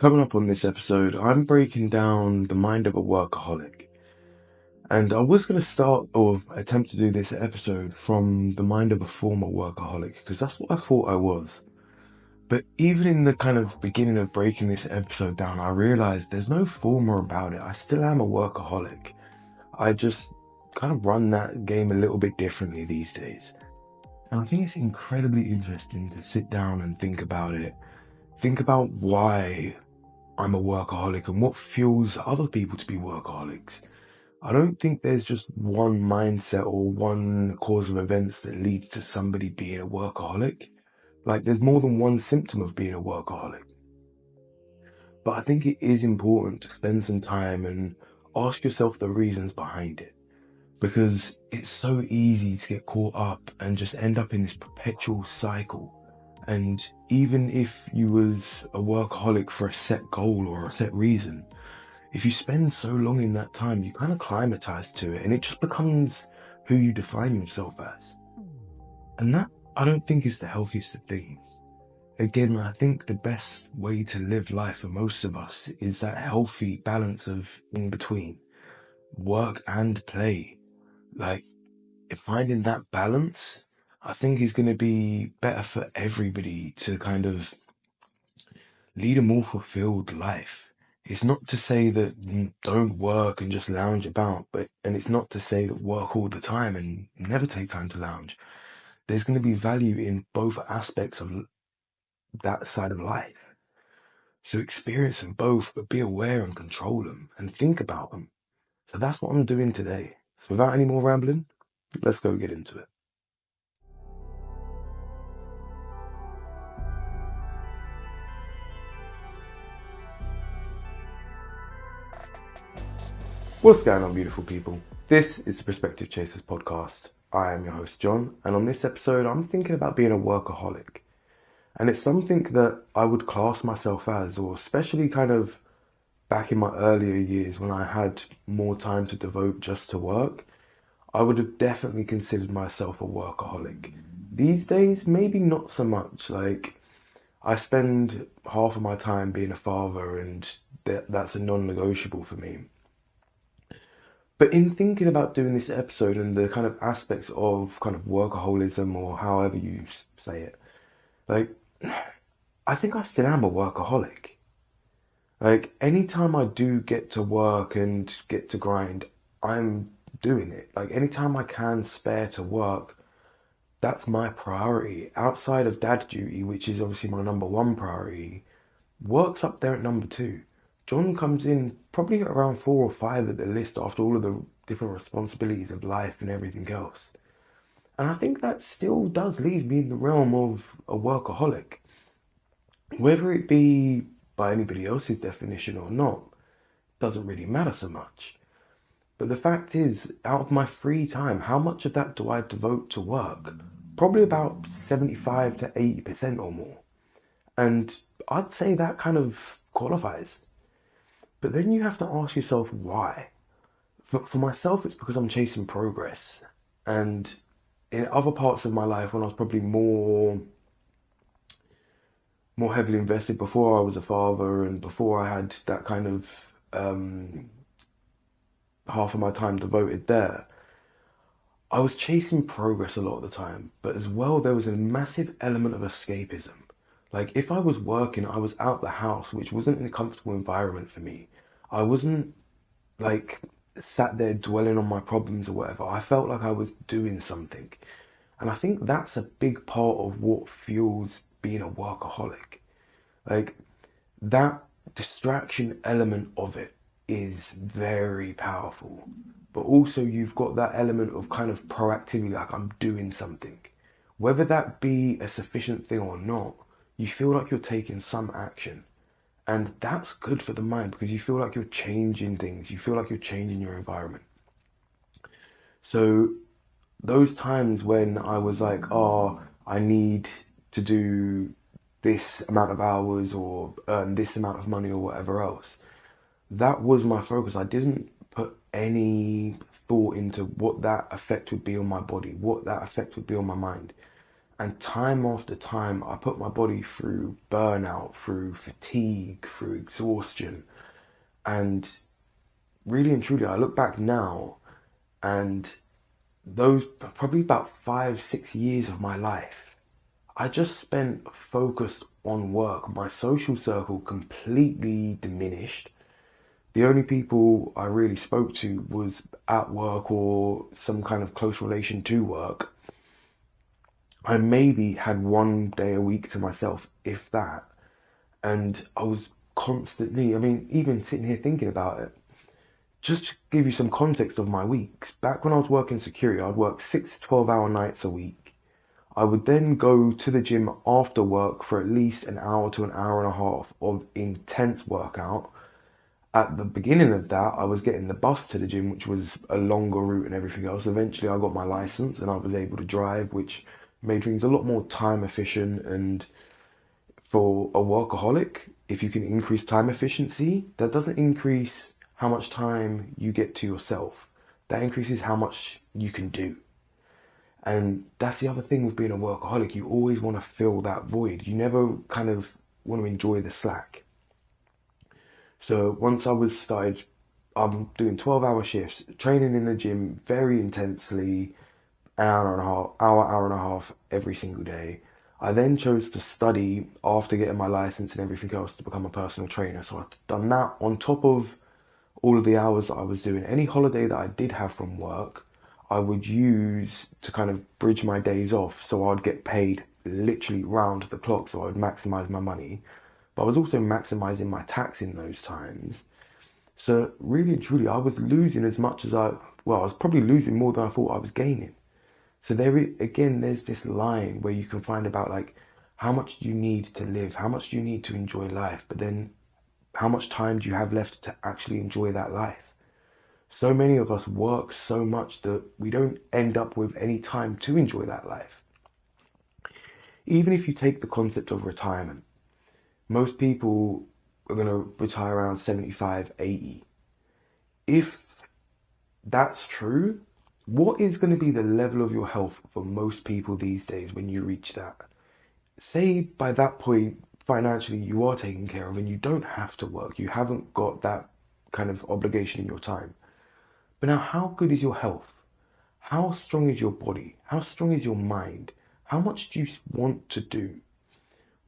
Coming up on this episode, I'm breaking down the mind of a workaholic. And I was going to start or attempt to do this episode from the mind of a former workaholic, because that's what I thought I was. But even in the kind of beginning of breaking this episode down, I realized there's no former about it. I still am a workaholic. I just kind of run that game a little bit differently these days. And I think it's incredibly interesting to sit down and think about it. Think about why I'm a workaholic and what fuels other people to be workaholics. I don't think there's just one mindset or one cause of events that leads to somebody being a workaholic. Like, there's more than one symptom of being a workaholic. But I think it is important to spend some time and ask yourself the reasons behind it. Because it's so easy to get caught up and just end up in this perpetual cycle. And even if you was a workaholic for a set goal or a set reason, if you spend so long in that time, you kind of climatize to it and it just becomes who you define yourself as. And that, I don't think, is the healthiest of things. Again, I think the best way to live life for most of us is that healthy balance of in between work and play. Like, if finding that balance, I think is going to be better for everybody to kind of lead a more fulfilled life. It's not to say that you don't work and just lounge about, and it's not to say that work all the time and never take time to lounge. There's going to be value in both aspects of that side of life. So experience them both, but be aware and control them and think about them. So that's what I'm doing today. So without any more rambling, let's go get into it. What's going on, beautiful people? This is the Perspective Chasers podcast. I am your host, John, and on this episode, I'm thinking about being a workaholic. And it's something that I would class myself as, or especially kind of back in my earlier years when I had more time to devote just to work, I would have definitely considered myself a workaholic. These days, maybe not so much. Like, I spend half of my time being a father, and that's a non-negotiable for me. But in thinking about doing this episode and the kind of aspects of kind of workaholism or however you say it, like, I think I still am a workaholic. Like, anytime I do get to work and get to grind, I'm doing it. Like, anytime I can spare to work, that's my priority. Outside of dad duty, which is obviously my number one priority, work's up there at number two. John comes in probably around 4 or 5 at the list after all of the different responsibilities of life and everything else. And I think that still does leave me in the realm of a workaholic. Whether it be by anybody else's definition or not, doesn't really matter so much. But the fact is, out of my free time, how much of that do I devote to work? Probably about 75 to 80% or more. And I'd say that kind of qualifies. But then you have to ask yourself why. For myself, it's because I'm chasing progress. And in other parts of my life, when I was probably more heavily invested before I was a father and before I had that kind of half of my time devoted there, I was chasing progress a lot of the time. But as well, there was a massive element of escapism. Like, if I was working, I was out the house, which wasn't in a comfortable environment for me. I wasn't like sat there dwelling on my problems or whatever. I felt like I was doing something. And I think that's a big part of what fuels being a workaholic. Like, that distraction element of it is very powerful. But also you've got that element of kind of proactivity, like I'm doing something. Whether that be a sufficient thing or not, you feel like you're taking some action. And that's good for the mind because you feel like you're changing things. You feel like you're changing your environment. So those times when I was like, oh, I need to do this amount of hours or earn this amount of money or whatever else, that was my focus. I didn't put any thought into what that effect would be on my body, what that effect would be on my mind. And time after time, I put my body through burnout, through fatigue, through exhaustion. And really and truly, I look back now, and those probably about 5, 6 years of my life, I just spent focused on work. My social circle completely diminished. The only people I really spoke to was at work or some kind of close relation to work. I maybe had one day a week to myself, if that. And I was constantly, I mean, even sitting here thinking about it, just to give you some context of my weeks, back when I was working security, I'd work 6 to 12 hour nights a week. I would then go to the gym after work for at least an hour to an hour and a half of intense workout. At the beginning of that, I was getting the bus to the gym, which was a longer route and everything else. Eventually, I got my license and I was able to drive, which made things a lot more time efficient. And for a workaholic, if you can increase time efficiency, that doesn't increase how much time you get to yourself. That increases how much you can do. And that's the other thing with being a workaholic. You always want to fill that void. You never kind of want to enjoy the slack. So once I was started, I'm doing 12-hour shifts, training in the gym very intensely, an hour and a half, hour and a half every single day. I then chose to study after getting my license and everything else to become a personal trainer. So I've done that on top of all of the hours that I was doing. Any holiday that I did have from work, I would use to kind of bridge my days off. So I'd get paid literally round the clock. So I would maximize my money. But I was also maximizing my tax in those times. So really and truly, I was losing as much as I was probably losing more than I thought I was gaining. So again, there's this line where you can find about like, how much do you need to live? How much do you need to enjoy life? But then how much time do you have left to actually enjoy that life? So many of us work so much that we don't end up with any time to enjoy that life. Even if you take the concept of retirement, most people are going to retire around 75, 80. If that's true, what is going to be the level of your health for most people these days when you reach that? Say by that point, financially, you are taken care of and you don't have to work. You haven't got that kind of obligation in your time. But now, how good is your health? How strong is your body? How strong is your mind? How much do you want to do?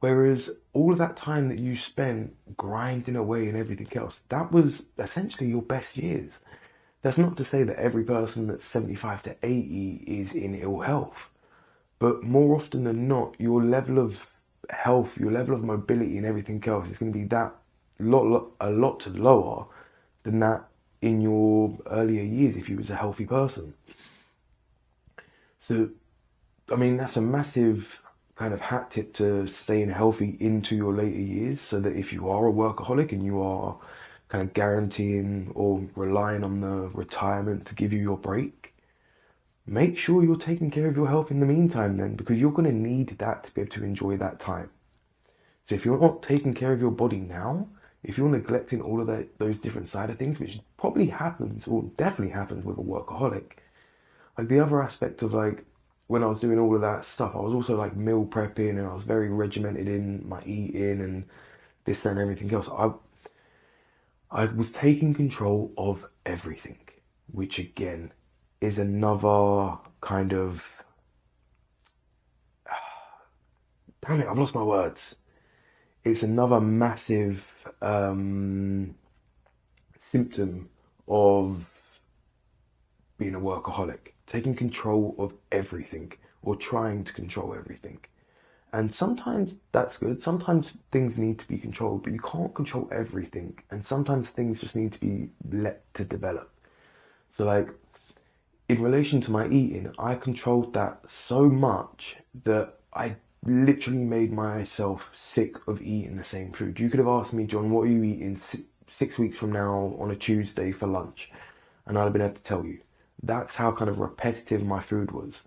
Whereas all of that time that you spent grinding away and everything else, that was essentially your best years. That's not to say that every person that's 75 to 80 is in ill health, but more often than not, your level of health, your level of mobility and everything else is going to be a lot lower than that in your earlier years if you was a healthy person. So, I mean, that's a massive kind of hat tip to staying healthy into your later years, so that if you are a workaholic and you are kind of guaranteeing or relying on the retirement to give you your break, make sure you're taking care of your health in the meantime then, because you're going to need that to be able to enjoy that time. So if you're not taking care of your body now, if you're neglecting all of those different side of things, which probably happens or definitely happens with a workaholic, like the other aspect of like, when I was doing all of that stuff, I was also like meal prepping and I was very regimented in my eating and this and everything else. I was taking control of everything, which again is another kind of, damn it, I've lost my words. It's another massive symptom of being a workaholic, taking control of everything or trying to control everything. And sometimes that's good. Sometimes things need to be controlled, but you can't control everything. And sometimes things just need to be let to develop. So like in relation to my eating, I controlled that so much that I literally made myself sick of eating the same food. You could have asked me, John, what are you eating 6 weeks from now on a Tuesday for lunch? And I'd have been able to tell you. That's how kind of repetitive my food was.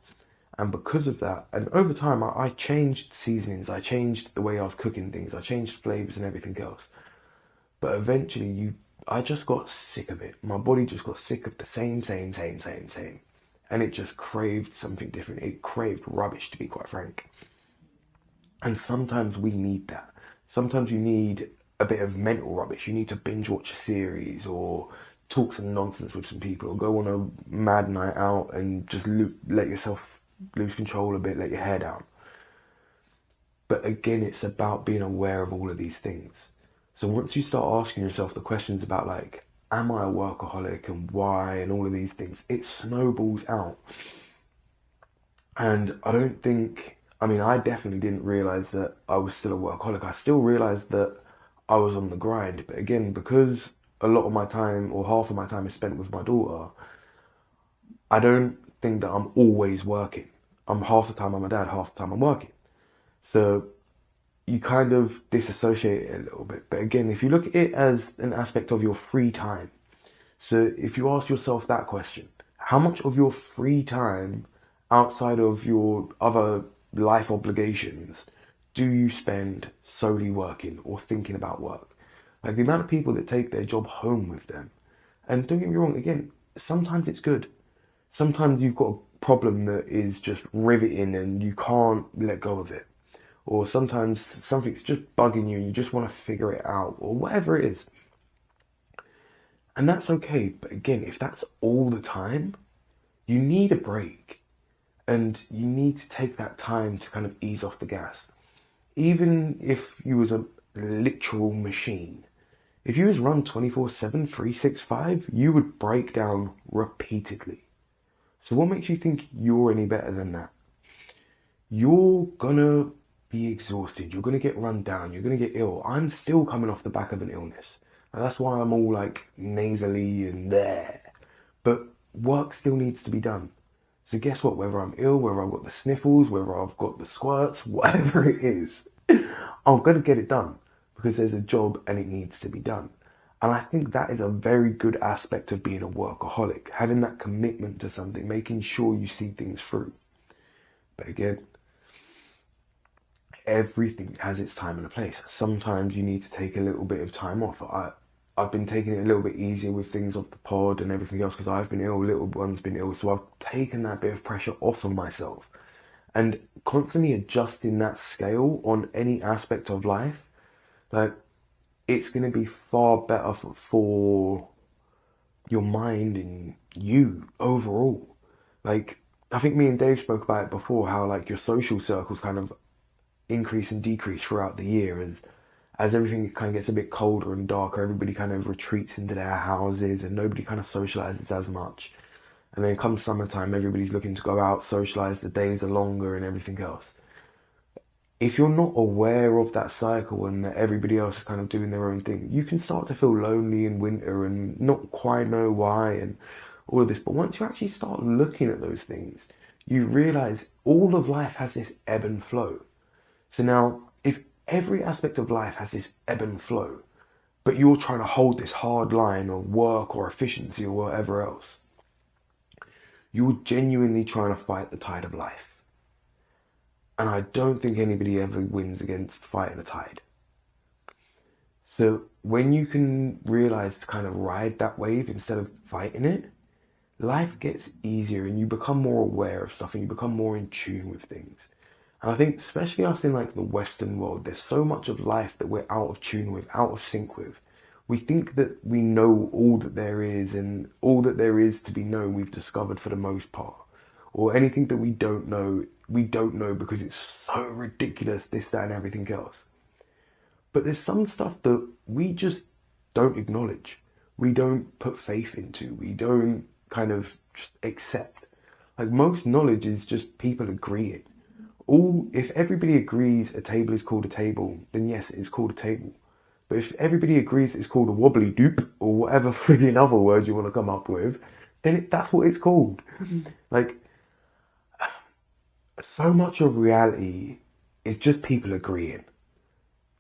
And because of that, and over time, I changed seasonings, I changed the way I was cooking things, I changed flavors and everything else. But eventually, I just got sick of it. My body just got sick of the same. and it just craved something different. It craved rubbish, to be quite frank. And sometimes we need that. Sometimes you need a bit of mental rubbish. You need to binge watch a series or talk some nonsense with some people or go on a mad night out and just let yourself lose control a bit, let your hair down. But again, it's about being aware of all of these things. So once you start asking yourself the questions about like, am I a workaholic and why and all of these things, it snowballs out. And I definitely didn't realize that I was still a workaholic. I still realized that I was on the grind. But again, because a lot of my time or half of my time is spent with my daughter, I don't think that I'm always working. I'm half the time I'm a dad, half the time I'm working. So you kind of disassociate it a little bit. But again, if you look at it as an aspect of your free time, so if you ask yourself that question, how much of your free time outside of your other life obligations do you spend solely working or thinking about work? Like the amount of people that take their job home with them. And don't get me wrong, again, sometimes it's good. Sometimes you've got a problem that is just riveting and you can't let go of it. Or sometimes something's just bugging you and you just want to figure it out or whatever it is. And that's okay. But again, if that's all the time, you need a break. And you need to take that time to kind of ease off the gas. Even if you was a literal machine, if you was run 24/7, 365, you would break down repeatedly. So what makes you think you're any better than that? You're gonna be exhausted. You're gonna get run down. You're gonna get ill. I'm still coming off the back of an illness. And that's why I'm all like nasally and there. But work still needs to be done. So guess what? Whether I'm ill, whether I've got the sniffles, whether I've got the squirts, whatever it is, I'm going to get it done because there's a job and it needs to be done. And I think that is a very good aspect of being a workaholic, having that commitment to something, making sure you see things through. But again, everything has its time and a place. Sometimes you need to take a little bit of time off. I've been taking it a little bit easier with things off the pod and everything else because I've been ill, little one's been ill. So I've taken that bit of pressure off of myself and constantly adjusting that scale on any aspect of life. Like it's going to be far better for your mind and you overall. Like I think me and Dave spoke about it before, how like your social circles kind of increase and decrease throughout the year as everything kind of gets a bit colder and darker. Everybody kind of retreats into their houses and nobody kind of socializes as much. And then come summertime, everybody's looking to go out, socialize, the days are longer and everything else. If you're not aware of that cycle and that everybody else is kind of doing their own thing, you can start to feel lonely in winter and not quite know why and all of this. But once you actually start looking at those things, you realize all of life has this ebb and flow. So now, if every aspect of life has this ebb and flow, but you're trying to hold this hard line of work or efficiency or whatever else, you're genuinely trying to fight the tide of life. And I don't think anybody ever wins against fighting a tide. So when you can realize to kind of ride that wave instead of fighting it, life gets easier and you become more aware of stuff and you become more in tune with things. And I think especially us in like the Western world, there's so much of life that we're out of tune with, out of sync with. We think that we know all that there is and all that there is to be known we've discovered for the most part. Or anything that we don't know because it's so ridiculous, this, that and everything else. But there's some stuff that we just don't acknowledge. We don't put faith into. We don't kind of just accept. Like most knowledge is just people agreeing. If everybody agrees a table is called a table, then yes, it is called a table. But if everybody agrees it's called a wobbly doop or whatever frigging other word you want to come up with, then that's what it's called. Like, so much of reality is just people agreeing.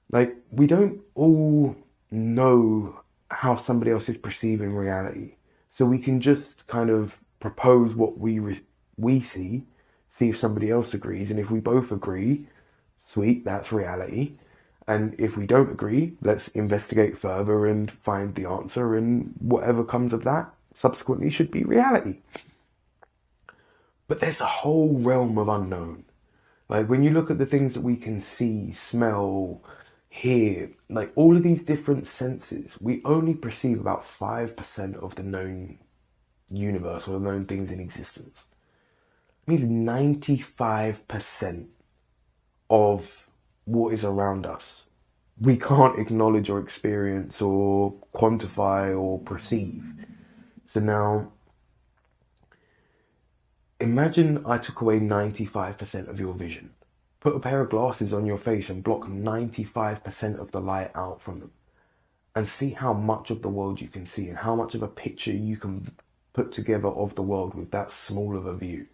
Like, we don't all know how somebody else is perceiving reality. So we can just kind of propose what we see if somebody else agrees. And if we both agree, sweet, that's reality. And if we don't agree, let's investigate further and find the answer. And whatever comes of that subsequently should be reality. But there's a whole realm of unknown. Like when you look at the things that we can see, smell, hear, like all of these different senses, we only perceive about 5% of the known universe or the known things in existence. It means 95% of what is around us we can't acknowledge or experience or quantify or perceive. So now, imagine I took away 95% of your vision. Put a pair of glasses on your face and block 95% of the light out from them. And see how much of the world you can see and how much of a picture you can put together of the world with that small of a view.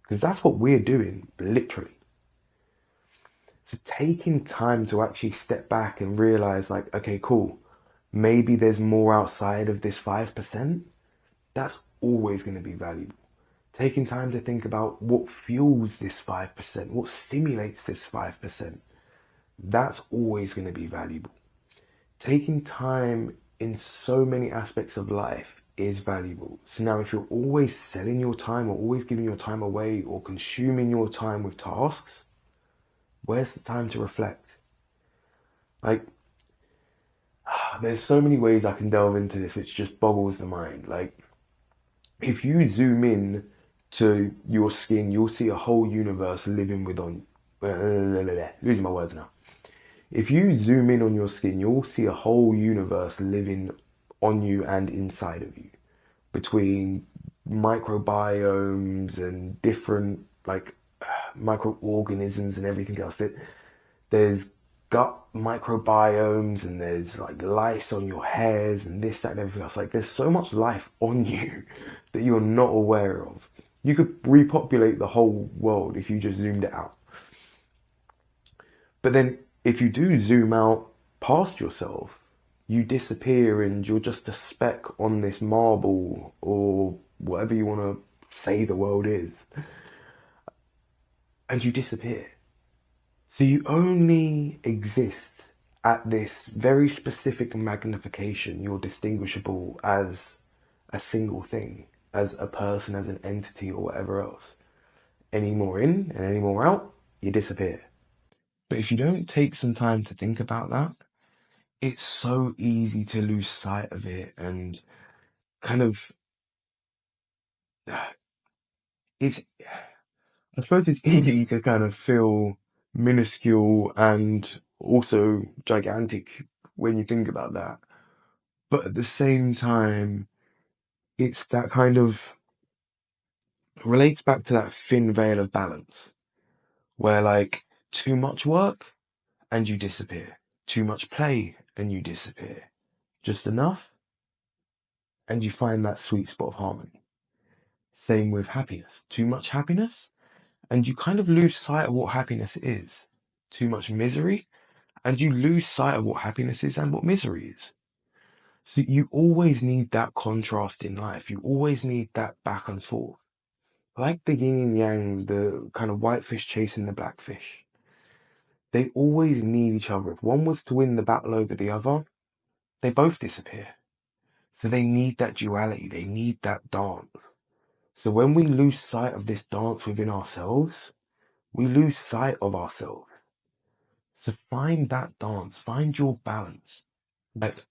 Because that's what we're doing, literally. So taking time to actually step back and realize like, okay, cool, maybe there's more outside of this 5%, that's always going to be valuable. Taking time to think about what fuels this 5%, what stimulates this 5%, that's always going to be valuable. Taking time in so many aspects of life is valuable. So now if you're always selling your time or always giving your time away or consuming your time with tasks, where's the time to reflect? Like, there's so many ways I can delve into this, which just boggles the mind. Like, if you zoom in to your skin, you'll see a whole universe living within. Losing my words now. If you zoom in on your skin, you'll see a whole universe living on you and inside of you, between microbiomes and different like microorganisms and everything else. There's gut microbiomes and there's like lice on your hairs and this, that, and everything else. Like there's so much life on you that you're not aware of. You could repopulate the whole world if you just zoomed it out. But then if you do zoom out past yourself, you disappear and you're just a speck on this marble or whatever you want to say the world is. And you disappear. So you only exist at this very specific magnification. You're distinguishable as a single thing, as a person, as an entity or whatever else. Any more in and any more out, you disappear. But if you don't take some time to think about that, it's so easy to lose sight of it and kind of, it's, I suppose it's easy to kind of feel minuscule and also gigantic when you think about that. But at the same time, it's that kind of relates back to that thin veil of balance where like too much work and you disappear, too much play and you disappear, just enough and you find that sweet spot of harmony. Same with happiness, too much happiness and you kind of lose sight of what happiness is. Too much misery and you lose sight of what happiness is and what misery is. So you always need that contrast in life. You always need that back and forth. Like the yin and yang, the kind of white fish chasing the black fish. They always need each other. If one was to win the battle over the other, they both disappear. So they need that duality. They need that dance. So when we lose sight of this dance within ourselves, we lose sight of ourselves. So find that dance, find your balance. Like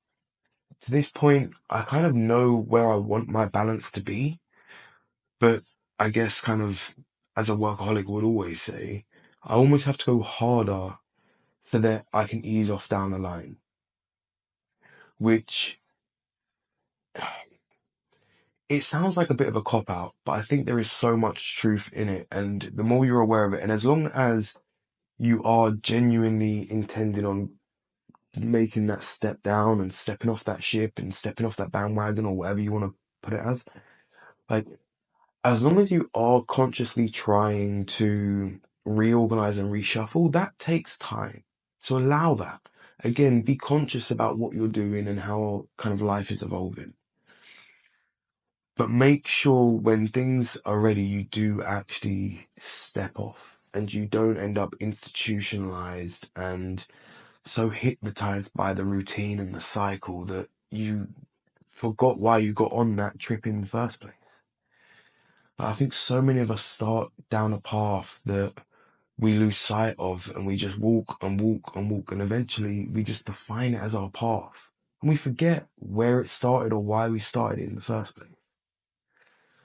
to this point, I kind of know where I want my balance to be, but I guess kind of as a workaholic would always say, I almost have to go harder so that I can ease off down the line, which it sounds like a bit of a cop out, but I think there is so much truth in it. And the more you're aware of it, and as long as you are genuinely intending on making that step down and stepping off that ship and stepping off that bandwagon or whatever you want to put it as, like, as long as you are consciously trying to reorganize and reshuffle, that takes time. So allow that. Again, be conscious about what you're doing and how kind of life is evolving. But make sure when things are ready, you do actually step off and you don't end up institutionalized and so hypnotized by the routine and the cycle that you forgot why you got on that trip in the first place. But I think so many of us start down a path that we lose sight of, and we just walk and walk and walk, and eventually we just define it as our path. And we forget where it started or why we started it in the first place.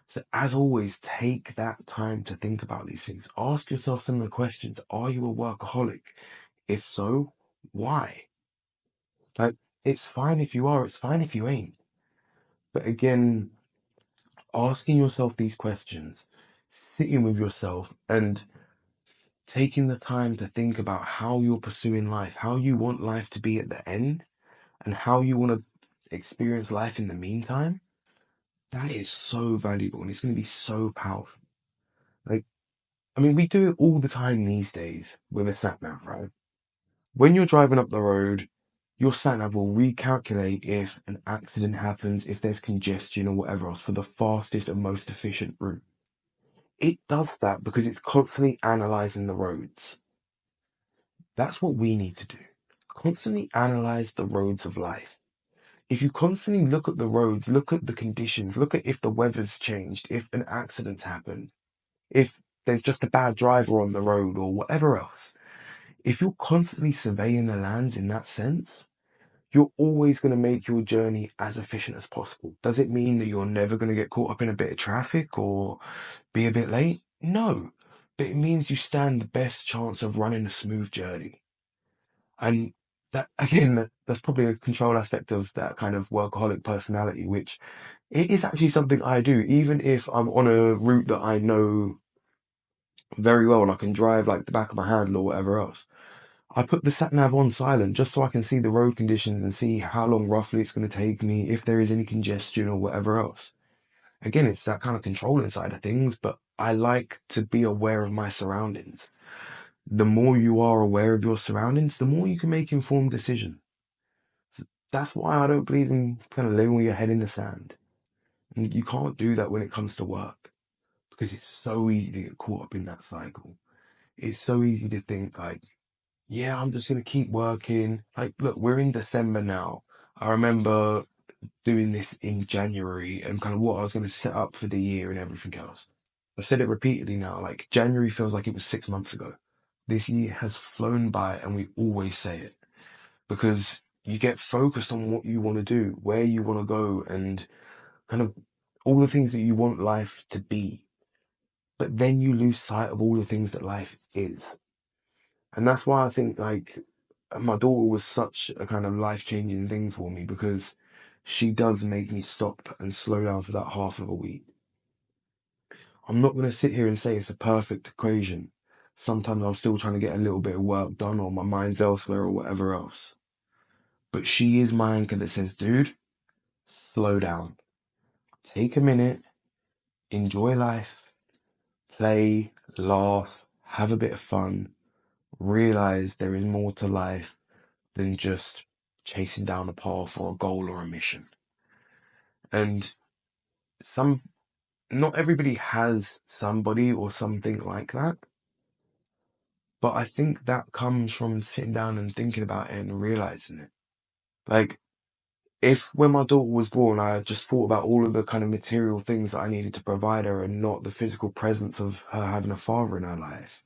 So as always, take that time to think about these things. Ask yourself some of the questions. Are you a workaholic? If so, why? Like, it's fine if you are, it's fine if you ain't. But again, asking yourself these questions, sitting with yourself and taking the time to think about how you're pursuing life, how you want life to be at the end, and how you want to experience life in the meantime, that is so valuable and it's going to be so powerful. Like, I mean, we do it all the time these days with a sat nav, right? When you're driving up the road, your sat nav will recalculate if an accident happens, if there's congestion or whatever else for the fastest and most efficient route. It does that because it's constantly analyzing the roads. That's what we need to do. Constantly analyze the roads of life. If you constantly look at the roads, look at the conditions, look at if the weather's changed, if an accident's happened, if there's just a bad driver on the road or whatever else. If you're constantly surveying the lands in that sense, you're always going to make your journey as efficient as possible. Does it mean that you're never going to get caught up in a bit of traffic or be a bit late? No, but it means you stand the best chance of running a smooth journey. And that, again, that's probably a control aspect of that kind of workaholic personality, which it is actually something I do, even if I'm on a route that I know very well and I can drive like the back of my hand or whatever else. I put the sat nav on silent just so I can see the road conditions and see how long roughly it's going to take me, if there is any congestion or whatever else. Again, it's that kind of controlling side of things, but I like to be aware of my surroundings. The more you are aware of your surroundings, the more you can make informed decisions. So that's why I don't believe in kind of living with your head in the sand. And you can't do that when it comes to work because it's so easy to get caught up in that cycle. It's so easy to think like, yeah, I'm just going to keep working. Like, look, we're in December now. I remember doing this in January and kind of what I was going to set up for the year and everything else. I've said it repeatedly now, like January feels like it was 6 months ago. This year has flown by and we always say it because you get focused on what you want to do, where you want to go and kind of all the things that you want life to be. But then you lose sight of all the things that life is. And that's why I think like my daughter was such a kind of life-changing thing for me because she does make me stop and slow down for that half of a week. I'm not going to sit here and say it's a perfect equation. Sometimes I'm still trying to get a little bit of work done or my mind's elsewhere or whatever else. But she is my anchor that says, dude, slow down. Take a minute, enjoy life, play, laugh, have a bit of fun, realize there is more to life than just chasing down a path or a goal or a mission. And some, not everybody has somebody or something like that. But I think that comes from sitting down and thinking about it and realizing it. Like, if when my daughter was born, I just thought about all of the kind of material things that I needed to provide her and not the physical presence of her having a father in her life,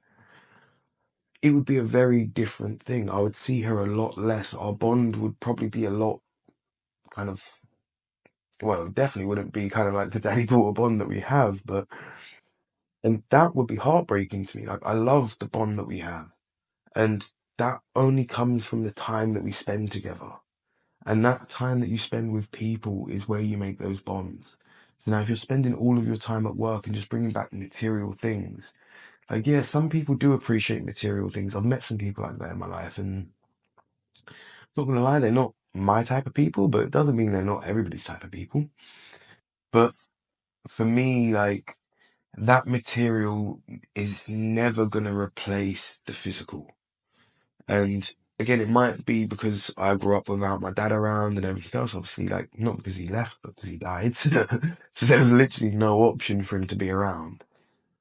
it would be a very different thing. I would see her a lot less. Our bond would probably be a lot kind of, well, it definitely wouldn't be kind of like the daddy-daughter bond that we have, but, and that would be heartbreaking to me. Like, I love the bond that we have. And that only comes from the time that we spend together. And that time that you spend with people is where you make those bonds. So now if you're spending all of your time at work and just bringing back material things, like, yeah, some people do appreciate material things. I've met some people like that in my life and not gonna lie, they're not my type of people, but it doesn't mean they're not everybody's type of people. But for me, like, that material is never gonna replace the physical. And again, it might be because I grew up without my dad around and everything else. Obviously, like, not because he left, but because he died. So there was literally no option for him to be around.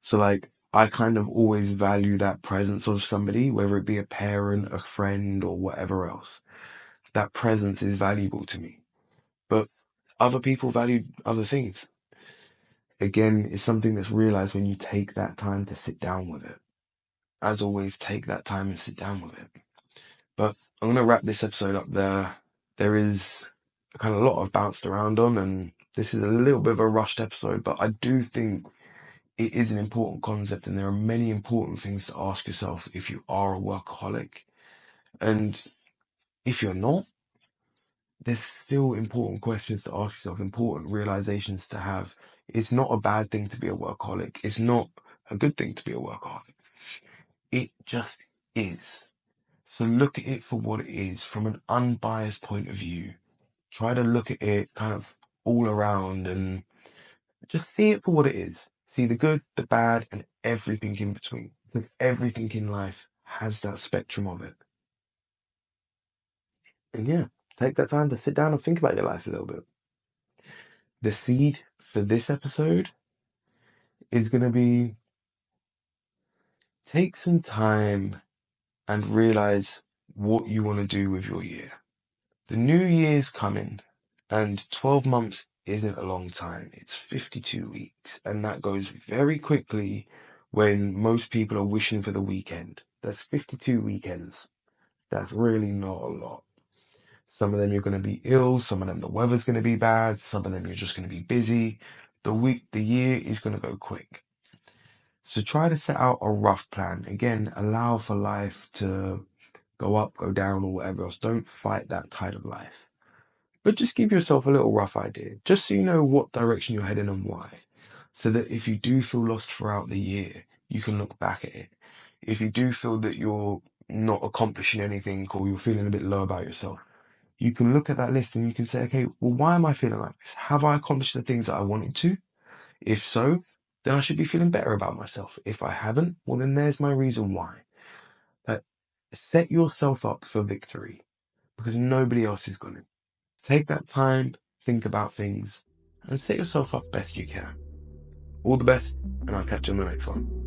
So like, I kind of always value that presence of somebody, whether it be a parent, a friend, or whatever else. That presence is valuable to me. But other people value other things. again, is something that's realized when you take that time to sit down with it. As always, take that time and sit down with it. But I'm going to wrap this episode up there. There is kind of a lot I've bounced around on, and this is a little bit of a rushed episode, but I do think it is an important concept, and there are many important things to ask yourself if you are a workaholic. And if you're not, there's still important questions to ask yourself, important realizations to have. It's not a bad thing to be a workaholic. It's not a good thing to be a workaholic. It just is. So look at it for what it is from an unbiased point of view. Try to look at it kind of all around and just see it for what it is. See the good, the bad, and everything in between. Because everything in life has that spectrum of it. And yeah, take that time to sit down and think about your life a little bit. The seed for this episode is going to be take some time and realize what you want to do with your year. The new year's coming, and 12 months isn't a long time. It's 52 weeks, and that goes very quickly when most people are wishing for the weekend. That's 52 weekends. That's really not a lot. Some of them you're going to be ill, some of them the weather's going to be bad, some of them you're just going to be busy. The year is going to go quick. So try to set out a rough plan. Again, allow for life to go up, go down, or whatever else. Don't fight that tide of life. But just give yourself a little rough idea, just so you know what direction you're heading and why. So that if you do feel lost throughout the year, you can look back at it. If you do feel that you're not accomplishing anything or you're feeling a bit low about yourself, you can look at that list and you can say, okay, well, why am I feeling like this? Have I accomplished the things that I wanted to? If so, then I should be feeling better about myself. If I haven't, well, then there's my reason why. Set yourself up for victory because nobody else is going to. Take that time, think about things, and set yourself up best you can. All the best, and I'll catch you on the next one.